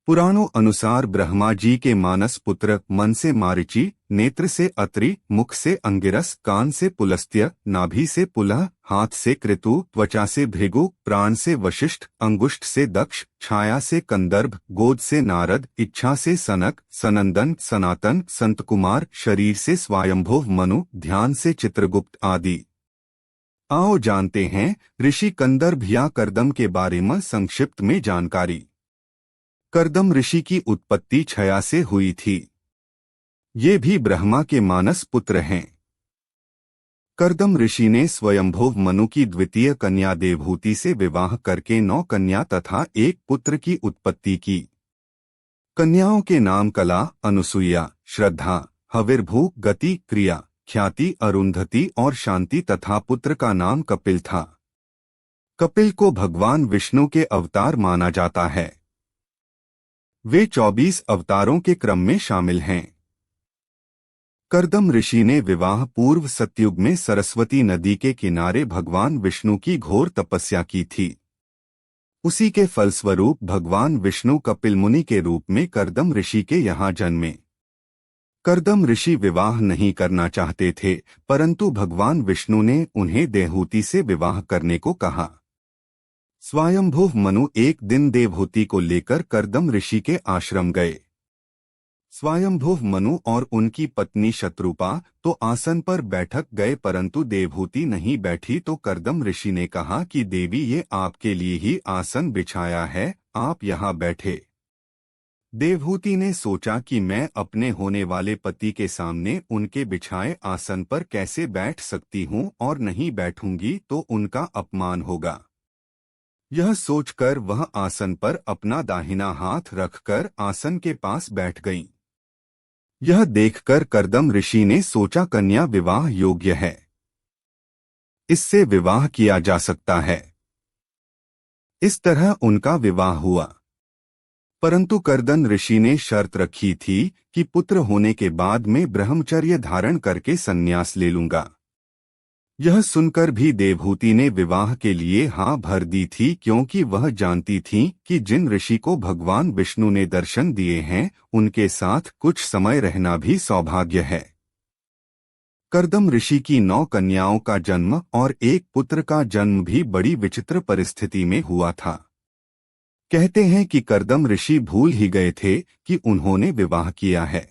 पुराणों अनुसार ब्रह्मा जी के मानस पुत्र मन से मारीचि, नेत्र से अत्रि, मुख से अंगिरस, कान से पुलस्त्य, नाभि से पुलह, हाथ से कृतु, त्वचा से भृगु, प्राण से वशिष्ठ, अंगुष्ठ से दक्ष, छाया से कंदर्भ, गोद से नारद, इच्छा से सनक, सनंदन, सनातन, संत कुमार, शरीर से स्वयंभुव मनु, ध्यान से चित्रगुप्त आदि। आओ जानते हैं ऋषि कंदर्भ या कर्दम के बारे में संक्षिप्त में जानकारी। कर्दम ऋषि की उत्पत्ति छया से हुई थी। ये भी ब्रह्मा के मानस पुत्र हैं। कर्दम ऋषि ने स्वयंभुव मनु की द्वितीय कन्या देवहूति से विवाह करके 9 कन्या तथा एक पुत्र की उत्पत्ति की। कन्याओं के नाम कला, अनुसुईया, श्रद्धा, हविर्भू, गति, क्रिया, ख्याति, अरुंधति और शांति तथा पुत्र का नाम कपिल था। कपिल को भगवान विष्णु के अवतार माना जाता है। वे 24 अवतारों के क्रम में शामिल हैं। कर्दम ऋषि ने विवाह पूर्व सतयुग में सरस्वती नदी के किनारे भगवान विष्णु की घोर तपस्या की थी। उसी के फलस्वरूप भगवान विष्णु कपिल मुनि के रूप में कर्दम ऋषि के यहाँ जन्मे। कर्दम ऋषि विवाह नहीं करना चाहते थे, परंतु भगवान विष्णु ने उन्हें देवहूति से विवाह करने को कहा। स्वयंभुव मनु एक दिन देवहूति को लेकर कर्दम ऋषि के आश्रम गए। स्वयंभुव मनु और उनकी पत्नी शत्रुपा तो आसन पर बैठक गए, परंतु देवहूति नहीं बैठी तो कर्दम ऋषि ने कहा कि देवी, ये आपके लिए ही आसन बिछाया है, आप यहाँ बैठे। देवहूति ने सोचा कि मैं अपने होने वाले पति के सामने उनके बिछाए आसन पर कैसे बैठ सकती हूँ, और नहीं बैठूंगी तो उनका अपमान होगा। यह सोचकर वह आसन पर अपना दाहिना हाथ रखकर आसन के पास बैठ गईं। यह देखकर कर्दम ऋषि ने सोचा कन्या विवाह योग्य है, इससे विवाह किया जा सकता है। इस तरह उनका विवाह हुआ। परंतु कर्दम ऋषि ने शर्त रखी थी कि पुत्र होने के बाद मैं ब्रह्मचर्य धारण करके संन्यास ले लूंगा। यह सुनकर भी देवहूति ने विवाह के लिए हाँ भर दी थी, क्योंकि वह जानती थी कि जिन ऋषि को भगवान विष्णु ने दर्शन दिए हैं उनके साथ कुछ समय रहना भी सौभाग्य है। कर्दम ऋषि की 9 कन्याओं का जन्म और एक पुत्र का जन्म भी बड़ी विचित्र परिस्थिति में हुआ था। कहते हैं कि कर्दम ऋषि भूल ही गए थे कि उन्होंने विवाह किया है।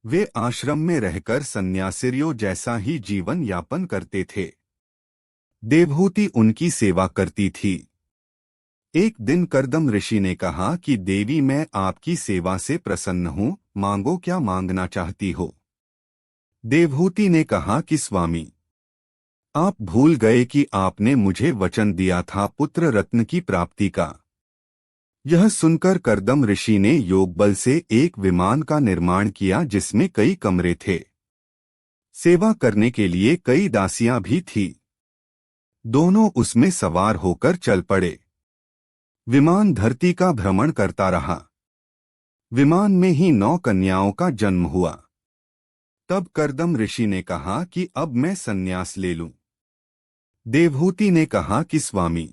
वे आश्रम में रहकर सन्यासियों जैसा ही जीवन यापन करते थे। देवहूति उनकी सेवा करती थी। एक दिन कर्दम ऋषि ने कहा कि देवी, मैं आपकी सेवा से प्रसन्न हूँ, मांगो, क्या मांगना चाहती हो। देवहूति ने कहा कि स्वामी, आप भूल गए कि आपने मुझे वचन दिया था पुत्र रत्न की प्राप्ति का। यह सुनकर कर्दम ऋषि ने योग बल से एक विमान का निर्माण किया जिसमें कई कमरे थे। सेवा करने के लिए कई दासियां भी थी। दोनों उसमें सवार होकर चल पड़े। विमान धरती का भ्रमण करता रहा। विमान में ही 9 कन्याओं का जन्म हुआ। तब कर्दम ऋषि ने कहा कि अब मैं संन्यास ले लूं। देवहूति ने कहा कि स्वामी,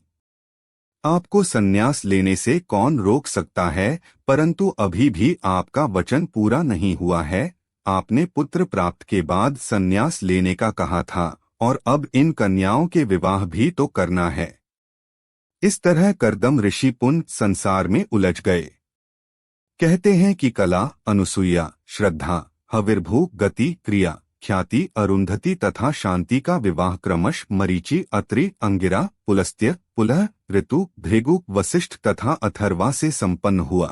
आपको संन्यास लेने से कौन रोक सकता है, परंतु अभी भी आपका वचन पूरा नहीं हुआ है। आपने पुत्र प्राप्त के बाद संन्यास लेने का कहा था और अब इन कन्याओं के विवाह भी तो करना है। इस तरह कर्दम ऋषि पुनः संसार में उलझ गए। कहते हैं कि कला, अनुसुईया, श्रद्धा, हविर्भू, गति, क्रिया, ख्याति, अरुंधति तथा शांति का विवाह क्रमश मरीचि, अत्रि, अंगिरा, पुलस्त्य, पुलह, ऋतु, भृगु, वशिष्ठ तथा अथर्वा से संपन्न हुआ।